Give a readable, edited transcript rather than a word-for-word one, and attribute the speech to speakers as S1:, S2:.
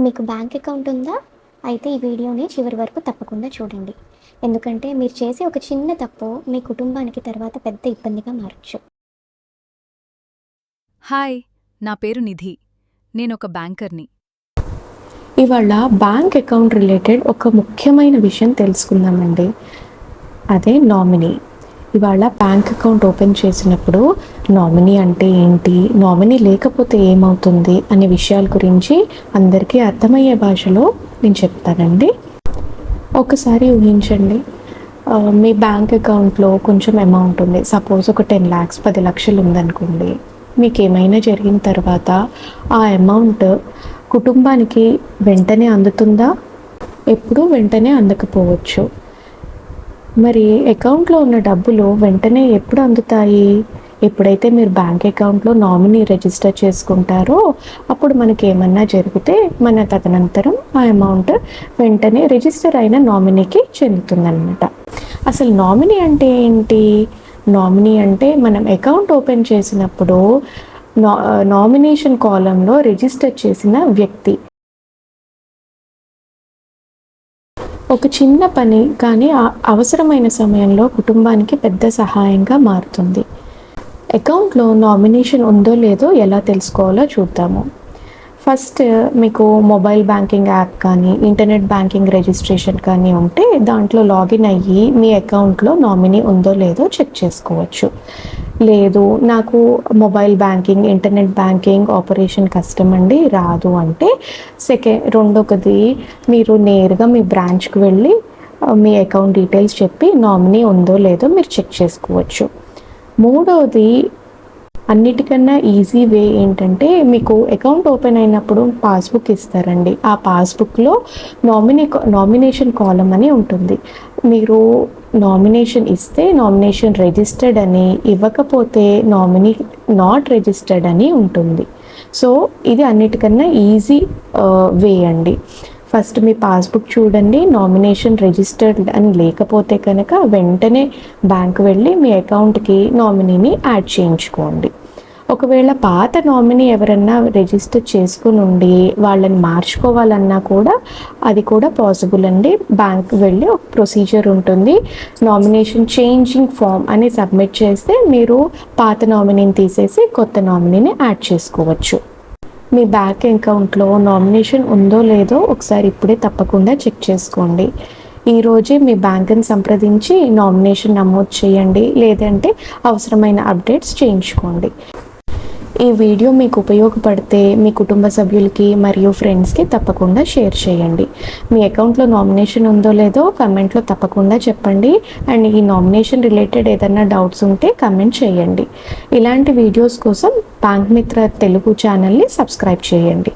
S1: మీకు bank account ఉందా? అయితే ఈ వీడియోని చివరి వరకు తప్పకుండా చూడండి. ఎందుకంటే మీరు చేసే ఒక చిన్న తప్పు మీ కుటుంబానికి తర్వాత పెద్ద ఇబ్బందిగా మారొచ్చు.
S2: హాయ్, నా పేరు నిధి. నేనొక బ్యాంకర్ని.
S3: ఇవాళ బ్యాంక్ అకౌంట్ రిలేటెడ్ ఒక ముఖ్యమైన విషయం తెలుసుకుందామండి. అదే నామినీ. ఇవాళ బ్యాంక్ అకౌంట్ ఓపెన్ చేసినప్పుడు నామినీ అంటే ఏంటి, నామినీ లేకపోతే ఏమవుతుంది అనే విషయాల గురించి అందరికీ అర్థమయ్యే భాషలో నేను చెప్తానండి. ఒకసారి ఊహించండి, మీ బ్యాంక్ అకౌంట్లో కొంచెం అమౌంట్ ఉంది. సపోజ్ ఒక 10 lakhs 10 లక్షలు ఉందనుకోండి. మీకు ఏమైనా జరిగిన తర్వాత ఆ అమౌంట్ కుటుంబానికి వెంటనే అందుతుందా? ఎప్పుడూ వెంటనే అందకపోవచ్చు. మరి అకౌంట్లో ఉన్న డబ్బులు వెంటనే ఎప్పుడు అందుతాయి? ఎప్పుడైతే మీరు బ్యాంక్ అకౌంట్లో నామినీ రిజిస్టర్ చేసుకుంటారో అప్పుడు మనకి ఏమన్నా జరిగితే మన తదనంతరం ఆ అమౌంట్ వెంటనే రిజిస్టర్ అయిన నామినీకి చెందుతుందన్నమాట. అసలు నామినీ అంటే ఏంటి? నామినీ అంటే మనం అకౌంట్ ఓపెన్ చేసినప్పుడు నామినేషన్ కాలంలో రిజిస్టర్ చేసిన వ్యక్తి. ఒక చిన్న పని కానీ అవసరమైన సమయంలో కుటుంబానికి పెద్ద సహాయంగా మారుతుంది. అకౌంట్లో నామినేషన్ ఉందో లేదో ఎలా తెలుసుకోవాలో చూద్దాము. ఫస్ట్ మీకు మొబైల్ బ్యాంకింగ్ యాప్ కానీ ఇంటర్నెట్ బ్యాంకింగ్ రిజిస్ట్రేషన్ కానీ ఉంటే దాంట్లో లాగిన్ అయ్యి మీ అకౌంట్లో నామినీ ఉందో లేదో చెక్ చేసుకోవచ్చు. లేదు, నాకు mobile banking internet banking operation కష్టం అండి, రాదు అంటే రెండోది మీరు నేరుగా మీ బ్రాంచ్కి వెళ్ళి మీ అకౌంట్ డీటెయిల్స్ చెప్పి నామినీ ఉందో లేదో మీరు చెక్ చేసుకోవచ్చు. మూడవది అన్నిటికన్నా ఈజీ వే ఏంటంటే మీకు అకౌంట్ ఓపెన్ అయినప్పుడు పాస్బుక్ ఇస్తారండి. ఆ పాస్బుక్లో నామినేషన్ కాలం అని ఉంటుంది. మీరు నామినేషన్ ఇస్తే నామినేషన్ రిజిస్టర్డ్ అని, ఇవ్వకపోతే నామినీ నాట్ రిజిస్టర్డ్ అని ఉంటుంది. సో ఇది అన్నిటికన్నా ఈజీ వే అండి. ఫస్ట్ మీ పాస్బుక్ చూడండి, నామినేషన్ రిజిస్టర్డ్ అని లేకపోతే కనుక వెంటనే బ్యాంక్ వెళ్ళి మీ అకౌంట్కి నామినీని యాడ్ చేయించుకోండి. ఒకవేళ పాత నామినీ ఎవరన్నా రిజిస్టర్ చేసుకుని ఉండి వాళ్ళని మార్చుకోవాలన్నా కూడా అది కూడా పాసిబుల్ అండి. బ్యాంక్ వెళ్ళి ఒక ప్రొసీజర్ ఉంటుంది. నామినేషన్ చేంజింగ్ ఫామ్ అని సబ్మిట్ చేస్తే మీరు పాత నామినీని తీసేసి కొత్త నామినీని యాడ్ చేసుకోవచ్చు. మీ బ్యాంక్ అకౌంట్లో నామినేషన్ ఉందో లేదో ఒకసారి ఇప్పుడే తప్పకుండా చెక్ చేసుకోండి. ఈరోజే మీ బ్యాంకుని సంప్రదించి నామినేషన్ నమోదు చేయండి, లేదంటే అవసరమైన అప్డేట్స్ చేయించుకోండి. ఈ వీడియో మీకు ఉపయోగపడితే మీ కుటుంబ సభ్యులకి మరియు ఫ్రెండ్స్కి తప్పకుండా షేర్ చేయండి. మీ అకౌంట్లో నామినేషన్ ఉందో లేదో కమెంట్లో తప్పకుండా చెప్పండి. అండ్ ఈ నామినేషన్ రిలేటెడ్ ఏదైనా డౌట్స్ ఉంటే కమెంట్ చేయండి. ఇలాంటి వీడియోస్ కోసం బ్యాంక్ మిత్ర తెలుగు ఛానల్ని సబ్స్క్రైబ్ చేయండి.